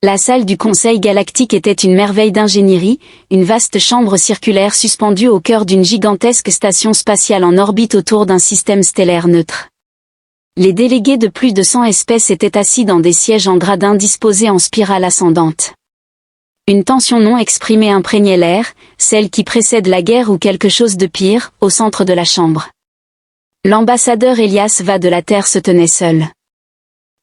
La salle du Conseil galactique était une merveille d'ingénierie, une vaste chambre circulaire suspendue au cœur d'une gigantesque station spatiale en orbite autour d'un système stellaire neutre. Les délégués de plus de 100 espèces étaient assis dans des sièges en gradins disposés en spirale ascendante. Une tension non exprimée imprégnait l'air, celle qui précède la guerre ou quelque chose de pire, au centre de la chambre. L'ambassadeur Elias Va de la Terre se tenait seul.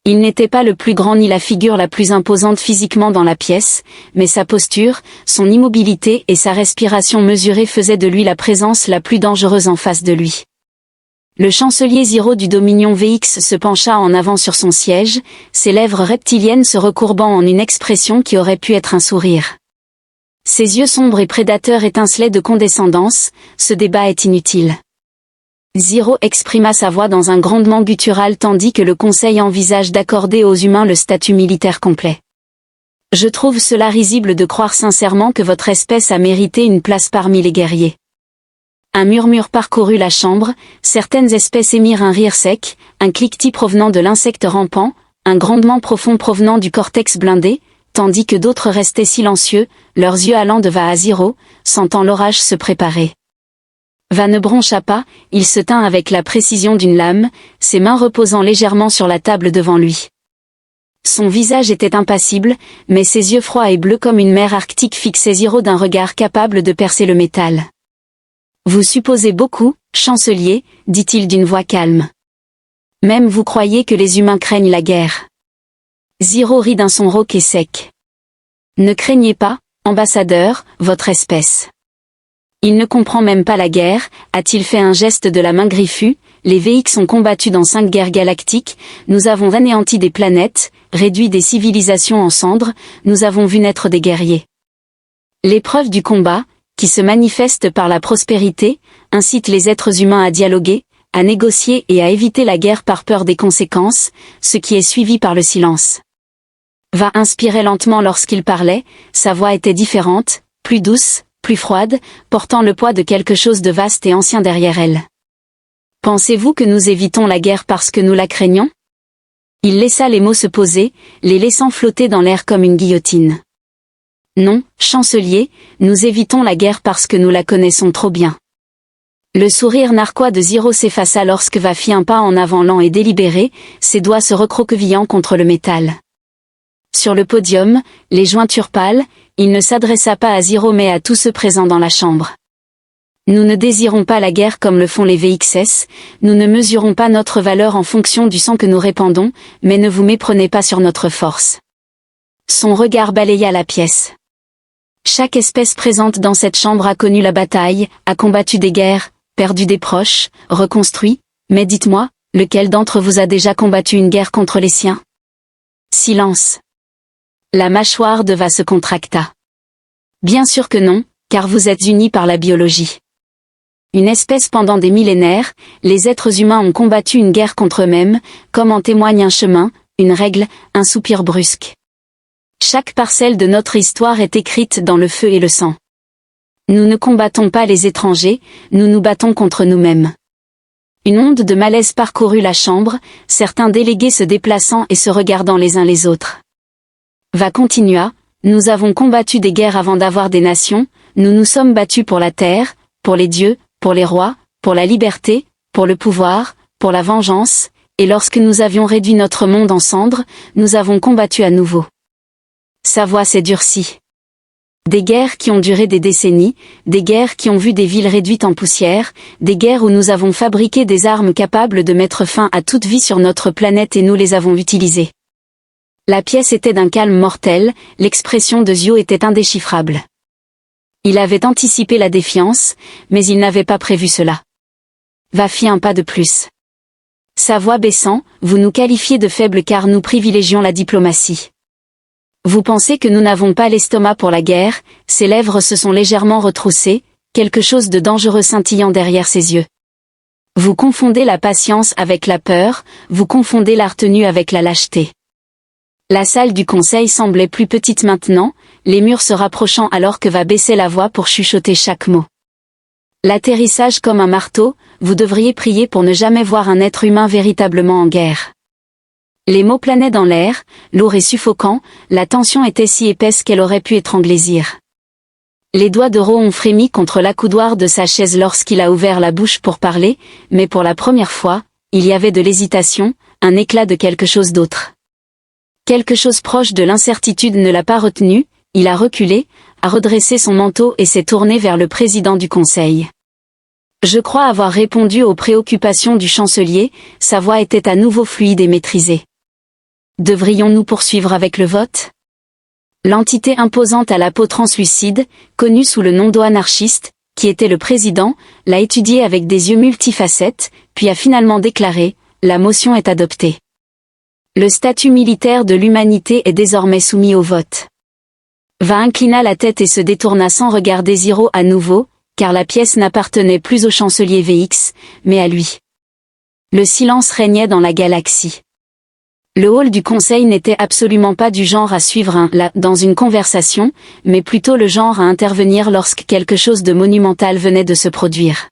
Il n'était pas le plus grand ni la figure la plus imposante physiquement dans la pièce, mais sa posture, son immobilité et sa respiration mesurée faisaient de lui la présence la plus dangereuse en face de lui. Le chancelier Ziro du Dominion VX se pencha en avant sur son siège, ses lèvres reptiliennes se recourbant en une expression qui aurait pu être un sourire. Ses yeux sombres et prédateurs étincelaient de condescendance, ce débat est inutile. Ziro exprima sa voix dans un grondement guttural tandis que le conseil envisage d'accorder aux humains le statut militaire complet. Je trouve cela risible de croire sincèrement que votre espèce a mérité une place parmi les guerriers. Un murmure parcourut la chambre, certaines espèces émirent un rire sec, un cliquetis provenant de l'insecte rampant, un grondement profond provenant du cortex blindé, tandis que d'autres restaient silencieux, leurs yeux allant de Va à Ziro, sentant l'orage se préparer. Va ne broncha pas, il se tint avec la précision d'une lame, ses mains reposant légèrement sur la table devant lui. Son visage était impassible, mais ses yeux froids et bleus comme une mer arctique fixaient Ziro d'un regard capable de percer le métal. « Vous supposez beaucoup, chancelier, dit-il d'une voix calme. Même vous croyez que les humains craignent la guerre. » Ziro rit d'un son rauque et sec. « Ne craignez pas, ambassadeur, votre espèce. Il ne comprend même pas la guerre, a-t-il fait un geste de la main griffue, les VX ont combattu dans 5 guerres galactiques, nous avons anéanti des planètes, réduit des civilisations en cendres, nous avons vu naître des guerriers. L'épreuve du combat, qui se manifeste par la prospérité, incite les êtres humains à dialoguer, à négocier et à éviter la guerre par peur des conséquences, ce qui est suivi par le silence. Va inspirait lentement lorsqu'il parlait, sa voix était différente, plus douce, plus froide, portant le poids de quelque chose de vaste et ancien derrière elle. Pensez-vous que nous évitons la guerre parce que nous la craignons? Il laissa les mots se poser, les laissant flotter dans l'air comme une guillotine. Non, chancelier, nous évitons la guerre parce que nous la connaissons trop bien. Le sourire narquois de Ziro s'effaça lorsque Va fit un pas en avant lent et délibéré, ses doigts se recroquevillant contre le métal. Sur le podium, les jointures pâles, il ne s'adressa pas à Ziro mais à tous ceux présents dans la chambre. Nous ne désirons pas la guerre comme le font les VXS, nous ne mesurons pas notre valeur en fonction du sang que nous répandons, mais ne vous méprenez pas sur notre force. Son regard balaya la pièce. Chaque espèce présente dans cette chambre a connu la bataille, a combattu des guerres, perdu des proches, reconstruit, mais dites-moi, lequel d'entre vous a déjà combattu une guerre contre les siens? Silence. La mâchoire de Va se contracta. Bien sûr que non, car vous êtes unis par la biologie. Une espèce pendant des millénaires, les êtres humains ont combattu une guerre contre eux-mêmes, comme en témoigne un chemin, une règle, un soupir brusque. Chaque parcelle de notre histoire est écrite dans le feu et le sang. Nous ne combattons pas les étrangers, nous nous battons contre nous-mêmes. Une onde de malaise parcourut la chambre, certains délégués se déplaçant et se regardant les uns les autres. Va continua, nous avons combattu des guerres avant d'avoir des nations, nous nous sommes battus pour la terre, pour les dieux, pour les rois, pour la liberté, pour le pouvoir, pour la vengeance, et lorsque nous avions réduit notre monde en cendres, nous avons combattu à nouveau. Sa voix s'est durcie. Des guerres qui ont duré des décennies, des guerres qui ont vu des villes réduites en poussière, des guerres où nous avons fabriqué des armes capables de mettre fin à toute vie sur notre planète et nous les avons utilisées. La pièce était d'un calme mortel, l'expression de Zio était indéchiffrable. Il avait anticipé la défiance, mais il n'avait pas prévu cela. Va fit un pas de plus. Sa voix baissant, vous nous qualifiez de faibles car nous privilégions la diplomatie. Vous pensez que nous n'avons pas l'estomac pour la guerre, ses lèvres se sont légèrement retroussées, quelque chose de dangereux scintillant derrière ses yeux. Vous confondez la patience avec la peur, vous confondez la retenue avec la lâcheté. La salle du conseil semblait plus petite maintenant, les murs se rapprochant alors que Va baisser la voix pour chuchoter chaque mot. L'atterrissage comme un marteau, vous devriez prier pour ne jamais voir un être humain véritablement en guerre. Les mots planaient dans l'air, lourds et suffocants, la tension était si épaisse qu'elle aurait pu étrangler Zir. Les doigts de Ro ont frémi contre l'accoudoir de sa chaise lorsqu'il a ouvert la bouche pour parler, mais pour la première fois, il y avait de l'hésitation, un éclat de quelque chose d'autre. Quelque chose proche de l'incertitude ne l'a pas retenu, il a reculé, a redressé son manteau et s'est tourné vers le président du conseil. Je crois avoir répondu aux préoccupations du chancelier, sa voix était à nouveau fluide et maîtrisée. Devrions-nous poursuivre avec le vote ? L'entité imposante à la peau translucide, connue sous le nom d'anarchiste, qui était le président, l'a étudié avec des yeux multifacettes, puis a finalement déclaré « La motion est adoptée ». Le statut militaire de l'humanité est désormais soumis au vote. Va inclina la tête et se détourna sans regarder Ziro à nouveau, car la pièce n'appartenait plus au chancelier VX, mais à lui. Le silence régnait dans la galaxie. Le hall du conseil n'était absolument pas du genre à suivre dans une conversation, mais plutôt le genre à intervenir lorsque quelque chose de monumental venait de se produire.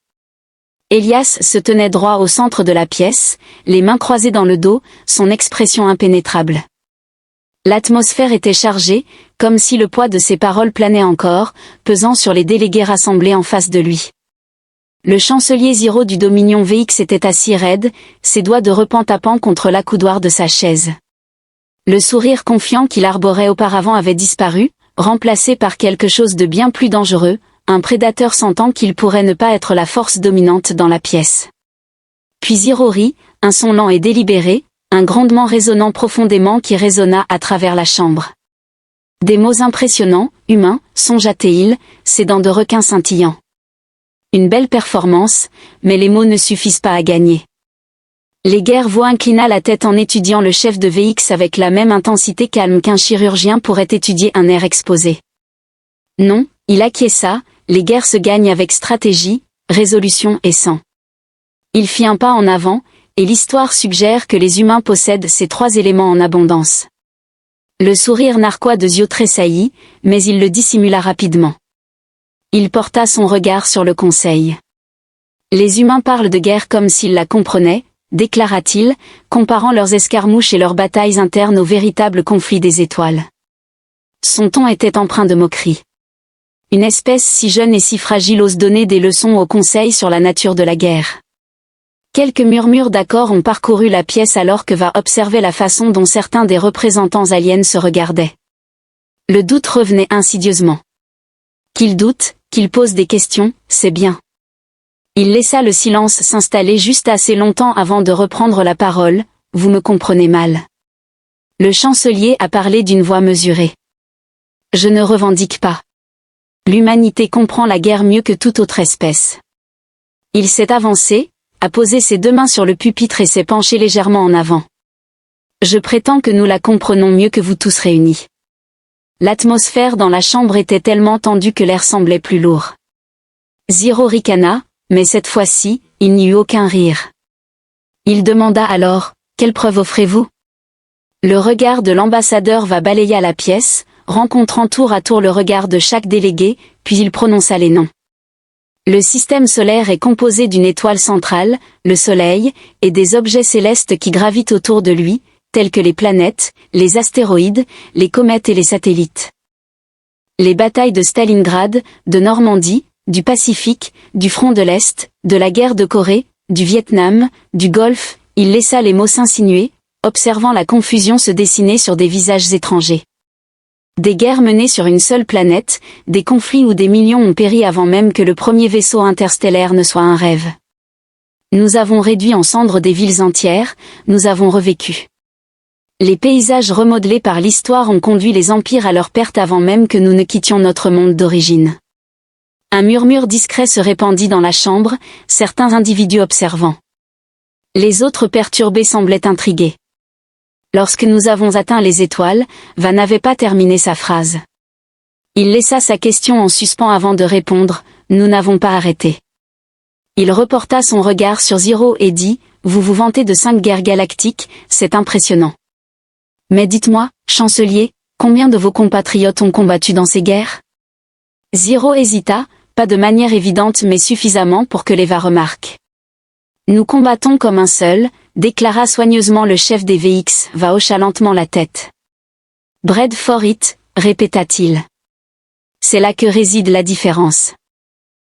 Elias se tenait droit au centre de la pièce, les mains croisées dans le dos, son expression impénétrable. L'atmosphère était chargée, comme si le poids de ses paroles planait encore, pesant sur les délégués rassemblés en face de lui. Le chancelier Ziro du Dominion VX était assis raide, ses doigts de repan tapant contre l'accoudoir de sa chaise. Le sourire confiant qu'il arborait auparavant avait disparu, remplacé par quelque chose de bien plus dangereux, un prédateur sentant qu'il pourrait ne pas être la force dominante dans la pièce. Puis Ziro rit, un son lent et délibéré, un grondement résonnant profondément qui résonna à travers la chambre. Des mots impressionnants, humains, songea Théil, ses dents de requin scintillant. Une belle performance, mais les mots ne suffisent pas à gagner. Les guerres voix inclina la tête en étudiant le chef de VX avec la même intensité calme qu'un chirurgien pourrait étudier un nerf exposé. Non, il acquiesça, les guerres se gagnent avec stratégie, résolution et sang. Il fit un pas en avant, et l'histoire suggère que les humains possèdent ces trois éléments en abondance. Le sourire narquois de Zio tressaillit, mais il le dissimula rapidement. Il porta son regard sur le conseil. Les humains parlent de guerre comme s'ils la comprenaient, déclara-t-il, comparant leurs escarmouches et leurs batailles internes au véritable conflit des étoiles. Son ton était empreint de moquerie. Une espèce si jeune et si fragile ose donner des leçons au conseil sur la nature de la guerre. Quelques murmures d'accord ont parcouru la pièce alors que va observer la façon dont certains des représentants aliens se regardaient. Le doute revenait insidieusement. Qu'il doute, qu'il pose des questions, c'est bien. Il laissa le silence s'installer juste assez longtemps avant de reprendre la parole, vous me comprenez mal. Le chancelier a parlé d'une voix mesurée. Je ne revendique pas. L'humanité comprend la guerre mieux que toute autre espèce. Il s'est avancé, a posé ses deux mains sur le pupitre et s'est penché légèrement en avant. Je prétends que nous la comprenons mieux que vous tous réunis. L'atmosphère dans la chambre était tellement tendue que l'air semblait plus lourd. Ziro ricana, mais cette fois-ci, il n'y eut aucun rire. Il demanda alors, quelle preuve offrez-vous ? Le regard de l'ambassadeur va balayer la pièce, rencontrant tour à tour le regard de chaque délégué, puis il prononça les noms. Le système solaire est composé d'une étoile centrale, le Soleil, et des objets célestes qui gravitent autour de lui, tels que les planètes, les astéroïdes, les comètes et les satellites. Les batailles de Stalingrad, de Normandie, du Pacifique, du front de l'Est, de la guerre de Corée, du Vietnam, du Golfe, il laissa les mots s'insinuer, observant la confusion se dessiner sur des visages étrangers. Des guerres menées sur une seule planète, des conflits où des millions ont péri avant même que le premier vaisseau interstellaire ne soit un rêve. Nous avons réduit en cendres des villes entières, nous avons revécu. Les paysages remodelés par l'histoire ont conduit les empires à leur perte avant même que nous ne quittions notre monde d'origine. Un murmure discret se répandit dans la chambre, certains individus observant. Les autres perturbés semblaient intrigués. Lorsque nous avons atteint les étoiles, Va n'avait pas terminé sa phrase. Il laissa sa question en suspens avant de répondre, nous n'avons pas arrêté. Il reporta son regard sur Ziro et dit, vous vous vantez de 5 guerres galactiques, c'est impressionnant. Mais dites-moi, chancelier, combien de vos compatriotes ont combattu dans ces guerres ? Ziro hésita, pas de manière évidente mais suffisamment pour que l'Eva remarque. Nous combattons comme un seul, déclara soigneusement le chef des VX, va hocha lentement la tête. Bred for it, répéta-t-il. C'est là que réside la différence.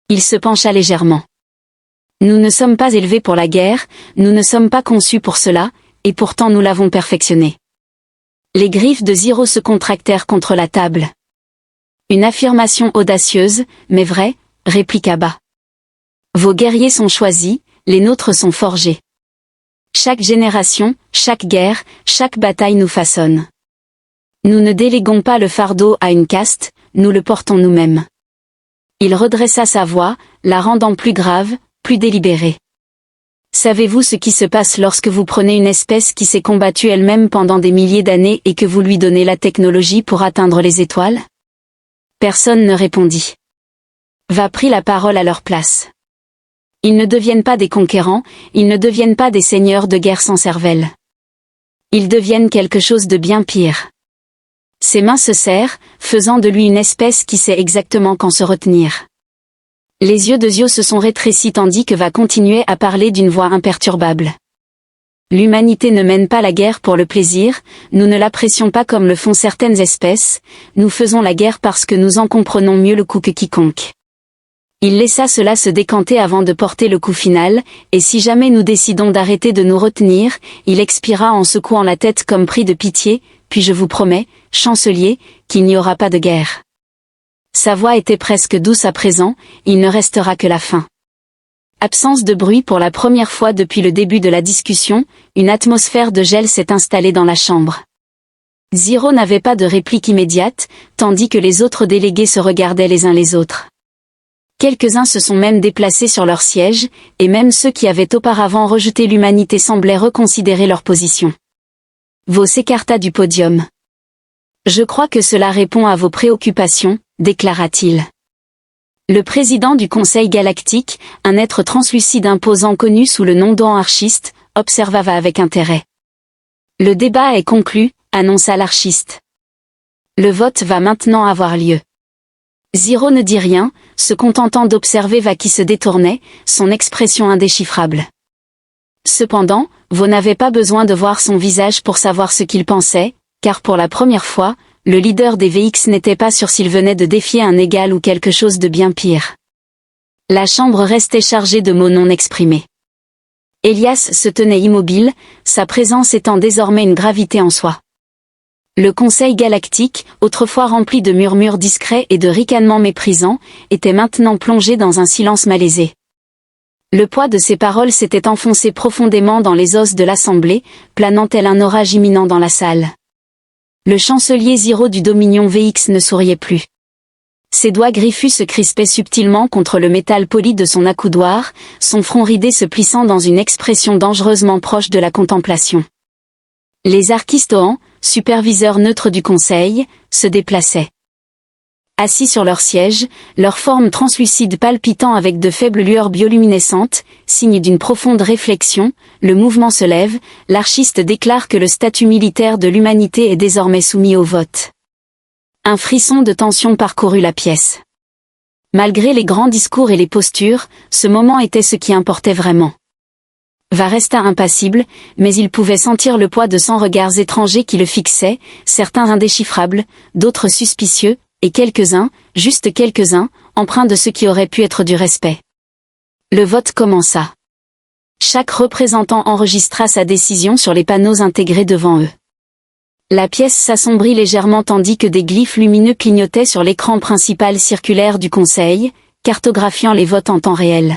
Il se pencha légèrement. Nous ne sommes pas élevés pour la guerre, nous ne sommes pas conçus pour cela, et pourtant nous l'avons perfectionné. Les griffes de Ziro se contractèrent contre la table. Une affirmation audacieuse, mais vraie, répliqua bas. Vos guerriers sont choisis, les nôtres sont forgés. Chaque génération, chaque guerre, chaque bataille nous façonne. Nous ne déléguons pas le fardeau à une caste, nous le portons nous-mêmes. Il redressa sa voix, la rendant plus grave, plus délibérée. Savez-vous ce qui se passe lorsque vous prenez une espèce qui s'est combattue elle-même pendant des milliers d'années et que vous lui donnez la technologie pour atteindre les étoiles? Personne ne répondit. Va prit la parole à leur place. Ils ne deviennent pas des conquérants, ils ne deviennent pas des seigneurs de guerre sans cervelle. Ils deviennent quelque chose de bien pire. Ses mains se serrent, faisant de lui une espèce qui sait exactement quand se retenir. Les yeux de Zio se sont rétrécis tandis que va continuer à parler d'une voix imperturbable. L'humanité ne mène pas la guerre pour le plaisir, nous ne l'apprécions pas comme le font certaines espèces, nous faisons la guerre parce que nous en comprenons mieux le coup que quiconque. Il laissa cela se décanter avant de porter le coup final, et si jamais nous décidons d'arrêter de nous retenir, il expira en secouant la tête comme pris de pitié, puis je vous promets, chancelier, qu'il n'y aura pas de guerre. Sa voix était presque douce à présent, il ne restera que la fin. Absence de bruit pour la première fois depuis le début de la discussion, une atmosphère de gel s'est installée dans la chambre. Ziro n'avait pas de réplique immédiate, tandis que les autres délégués se regardaient les uns les autres. Quelques-uns se sont même déplacés sur leur siège, et même ceux qui avaient auparavant rejeté l'humanité semblaient reconsidérer leur position. Vo s'écarta du podium. Je crois que cela répond à vos préoccupations, déclara-t-il. Le président du Conseil galactique, un être translucide imposant connu sous le nom d'anarchiste, observa Va avec intérêt. Le débat est conclu, annonça l'archiste. Le vote va maintenant avoir lieu. Ziro ne dit rien, se contentant d'observer Va qui se détournait, son expression indéchiffrable. Cependant, Vo n'avait pas besoin de voir son visage pour savoir ce qu'il pensait, car pour la première fois, le leader des VX n'était pas sûr s'il venait de défier un égal ou quelque chose de bien pire. La chambre restait chargée de mots non exprimés. Elias se tenait immobile, sa présence étant désormais une gravité en soi. Le Conseil galactique, autrefois rempli de murmures discrets et de ricanements méprisants, était maintenant plongé dans un silence malaisé. Le poids de ses paroles s'était enfoncé profondément dans les os de l'assemblée, planant tel un orage imminent dans la salle. Le chancelier Ziro du Dominion VX ne souriait plus. Ses doigts griffus se crispaient subtilement contre le métal poli de son accoudoir, son front ridé se plissant dans une expression dangereusement proche de la contemplation. Les archistoans, superviseurs neutres du conseil, se déplaçaient. Assis sur leur siège, leur forme translucide palpitant avec de faibles lueurs bioluminescentes, signe d'une profonde réflexion, le mouvement se lève, l'archiste déclare que le statut militaire de l'humanité est désormais soumis au vote. Un frisson de tension parcourut la pièce. Malgré les grands discours et les postures, ce moment était ce qui importait vraiment. Va resta impassible, mais il pouvait sentir le poids de 100 regards étrangers qui le fixaient, certains indéchiffrables, d'autres suspicieux, et quelques-uns, juste quelques-uns, empreints de ce qui aurait pu être du respect. Le vote commença. Chaque représentant enregistra sa décision sur les panneaux intégrés devant eux. La pièce s'assombrit légèrement tandis que des glyphes lumineux clignotaient sur l'écran principal circulaire du Conseil, cartographiant les votes en temps réel.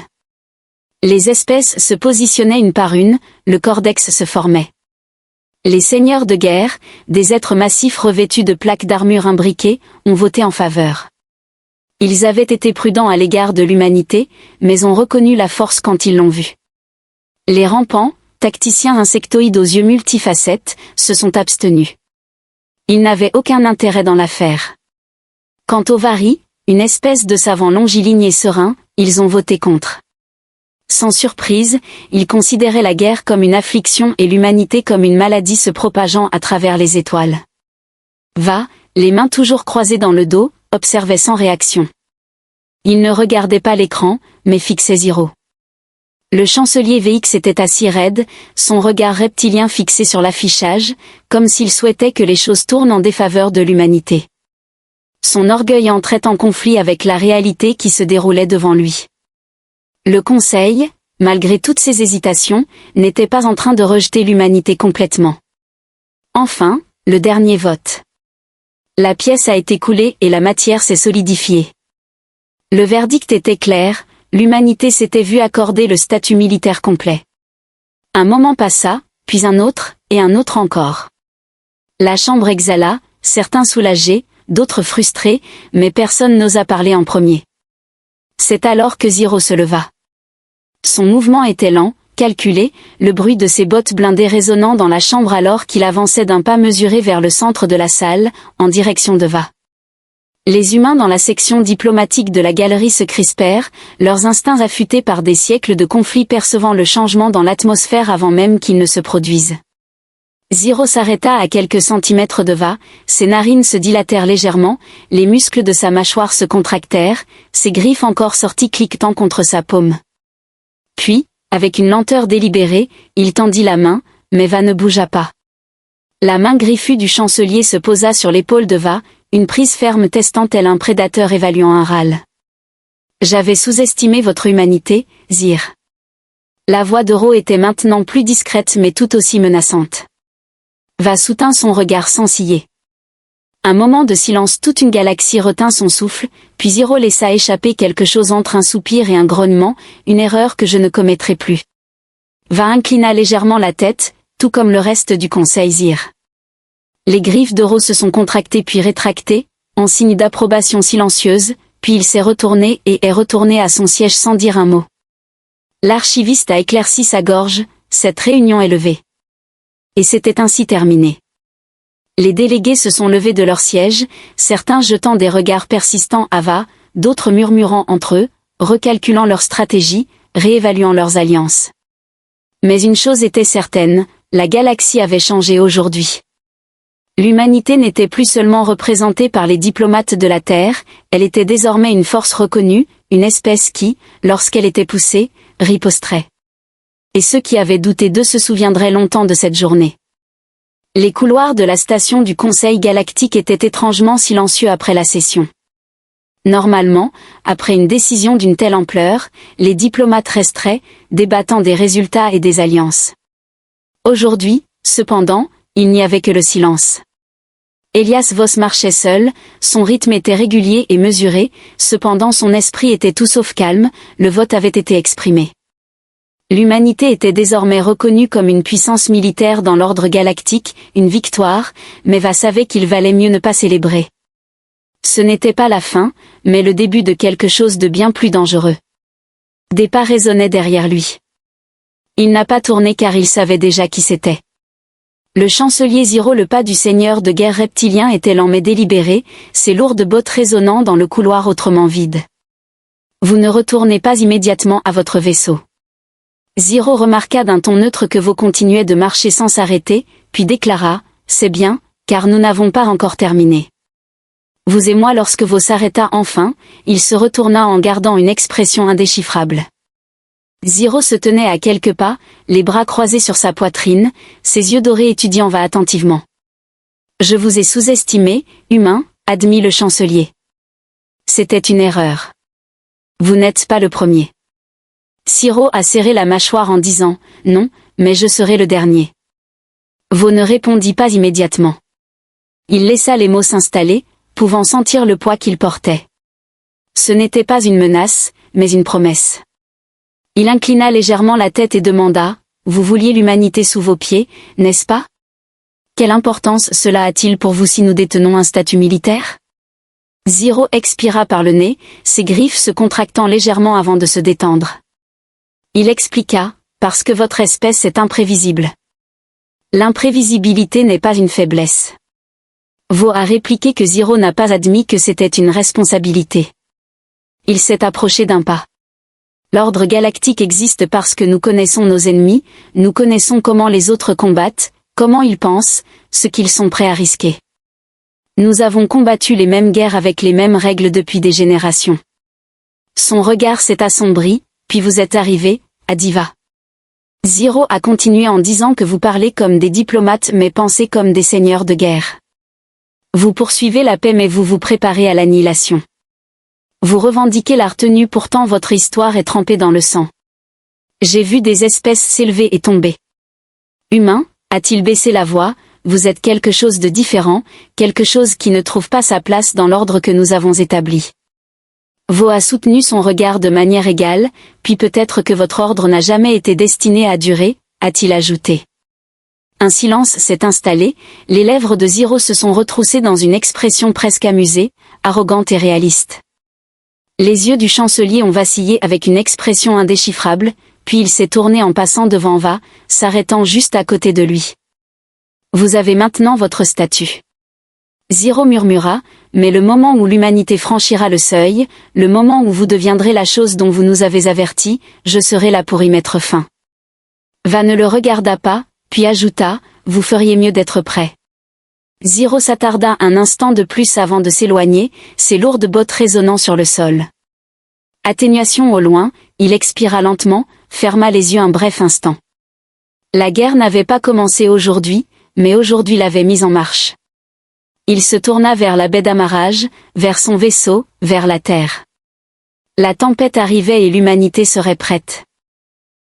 Les espèces se positionnaient une par une, le cordex se formait. Les seigneurs de guerre, des êtres massifs revêtus de plaques d'armure imbriquées, ont voté en faveur. Ils avaient été prudents à l'égard de l'humanité, mais ont reconnu la force quand ils l'ont vue. Les rampants, tacticiens insectoïdes aux yeux multifacettes, se sont abstenus. Ils n'avaient aucun intérêt dans l'affaire. Quant aux Vari, une espèce de savants longilignes et sereins, ils ont voté contre. Sans surprise, ils considéraient la guerre comme une affliction et l'humanité comme une maladie se propageant à travers les étoiles. Va, les mains toujours croisées dans le dos, observait sans réaction. Il ne regardait pas l'écran, mais fixait Ziro. Le chancelier VX était assis raide, son regard reptilien fixé sur l'affichage, comme s'il souhaitait que les choses tournent en défaveur de l'humanité. Son orgueil entrait en conflit avec la réalité qui se déroulait devant lui. Le Conseil, malgré toutes ses hésitations, n'était pas en train de rejeter l'humanité complètement. Enfin, le dernier vote. La pièce a été coulée et la matière s'est solidifiée. Le verdict était clair, l'humanité s'était vue accorder le statut militaire complet. Un moment passa, puis un autre, et un autre encore. La chambre exhala, certains soulagés, d'autres frustrés, mais personne n'osa parler en premier. C'est alors que Ziro se leva. Son mouvement était lent, calculé, le bruit de ses bottes blindées résonnant dans la chambre alors qu'il avançait d'un pas mesuré vers le centre de la salle, en direction de Va. Les humains dans la section diplomatique de la galerie se crispèrent, leurs instincts affûtés par des siècles de conflits percevant le changement dans l'atmosphère avant même qu'il ne se produise. Ziro s'arrêta à quelques centimètres de Va, ses narines se dilatèrent légèrement, les muscles de sa mâchoire se contractèrent, ses griffes encore sorties cliquetant contre sa paume. Puis, avec une lenteur délibérée, il tendit la main, mais Va ne bougea pas. La main griffue du chancelier se posa sur l'épaule de Va, une prise ferme testant tel un prédateur évaluant un râle. « J'avais sous-estimé votre humanité, Zir. » La voix de Ro était maintenant plus discrète mais tout aussi menaçante. Va soutint son regard sans ciller. Un moment de silence, toute une galaxie retint son souffle, puis Ziro laissa échapper quelque chose entre un soupir et un grognement, une erreur que je ne commettrai plus. Va inclina légèrement la tête, tout comme le reste du conseil Zir. Les griffes de Ro se sont contractées puis rétractées, en signe d'approbation silencieuse, puis il s'est retourné et est retourné à son siège sans dire un mot. L'archiviste a éclairci sa gorge, cette réunion est levée. Et c'était ainsi terminé. Les délégués se sont levés de leur siège, certains jetant des regards persistants à Va, d'autres murmurant entre eux, recalculant leur stratégie, réévaluant leurs alliances. Mais une chose était certaine, la galaxie avait changé aujourd'hui. L'humanité n'était plus seulement représentée par les diplomates de la Terre, elle était désormais une force reconnue, une espèce qui, lorsqu'elle était poussée, riposterait. Et ceux qui avaient douté d'eux se souviendraient longtemps de cette journée. Les couloirs de la station du Conseil galactique étaient étrangement silencieux après la session. Normalement, après une décision d'une telle ampleur, les diplomates resteraient, débattant des résultats et des alliances. Aujourd'hui, cependant, il n'y avait que le silence. Elias Voss marchait seul, son rythme était régulier et mesuré, cependant son esprit était tout sauf calme, le vote avait été exprimé. L'humanité était désormais reconnue comme une puissance militaire dans l'ordre galactique, une victoire, mais Va savait qu'il valait mieux ne pas célébrer. Ce n'était pas la fin, mais le début de quelque chose de bien plus dangereux. Des pas résonnaient derrière lui. Il n'a pas tourné car il savait déjà qui c'était. Le chancelier Ziro, le pas du seigneur de guerre reptilien était lent mais délibéré, ses lourdes bottes résonnant dans le couloir autrement vide. Vous ne retournez pas immédiatement à votre vaisseau. Ziro remarqua d'un ton neutre que Vo continuait de marcher sans s'arrêter, puis déclara, c'est bien, car nous n'avons pas encore terminé. Vous et moi. Lorsque Vo s'arrêta enfin, il se retourna en gardant une expression indéchiffrable. Ziro se tenait à quelques pas, les bras croisés sur sa poitrine, ses yeux dorés étudiant Va attentivement. Je vous ai sous-estimé, humain, admit le chancelier. C'était une erreur. Vous n'êtes pas le premier. Ziro a serré la mâchoire en disant « Non, mais je serai le dernier ». Vo ne répondit pas immédiatement. Il laissa les mots s'installer, pouvant sentir le poids qu'il portait. Ce n'était pas une menace, mais une promesse. Il inclina légèrement la tête et demanda « Vous vouliez l'humanité sous vos pieds, n'est-ce pas? Quelle importance cela a-t-il pour vous si nous détenons un statut militaire ?» Ziro expira par le nez, ses griffes se contractant légèrement avant de se détendre. Il expliqua, parce que votre espèce est imprévisible. L'imprévisibilité n'est pas une faiblesse. Vo a répliqué que Ziro n'a pas admis que c'était une responsabilité. Il s'est approché d'un pas. L'ordre galactique existe parce que nous connaissons nos ennemis, nous connaissons comment les autres combattent, comment ils pensent, ce qu'ils sont prêts à risquer. Nous avons combattu les mêmes guerres avec les mêmes règles depuis des générations. Son regard s'est assombri, puis vous êtes arrivé, Adiva. Zero a continué en disant que vous parlez comme des diplomates mais pensez comme des seigneurs de guerre. Vous poursuivez la paix mais vous vous préparez à l'annihilation. Vous revendiquez la retenue pourtant votre histoire est trempée dans le sang. J'ai vu des espèces s'élever et tomber. Humain, a-t-il baissé la voix, vous êtes quelque chose de différent, quelque chose qui ne trouve pas sa place dans l'ordre que nous avons établi. Vo a soutenu son regard de manière égale, puis peut-être que votre ordre n'a jamais été destiné à durer, a-t-il ajouté. Un silence s'est installé, les lèvres de Zero se sont retroussées dans une expression presque amusée, arrogante et réaliste. Les yeux du chancelier ont vacillé avec une expression indéchiffrable, puis il s'est tourné en passant devant Va, s'arrêtant juste à côté de lui. Vous avez maintenant votre statut. Zero murmura, mais le moment où l'humanité franchira le seuil, le moment où vous deviendrez la chose dont vous nous avez avertis, je serai là pour y mettre fin. Va ne le regarda pas, puis ajouta, vous feriez mieux d'être prêt. Zero s'attarda un instant de plus avant de s'éloigner, ses lourdes bottes résonnant sur le sol. Atténuation au loin, il expira lentement, ferma les yeux un bref instant. La guerre n'avait pas commencé aujourd'hui, mais aujourd'hui l'avait mise en marche. Il se tourna vers la baie d'amarrage, vers son vaisseau, vers la terre. La tempête arrivait et l'humanité serait prête.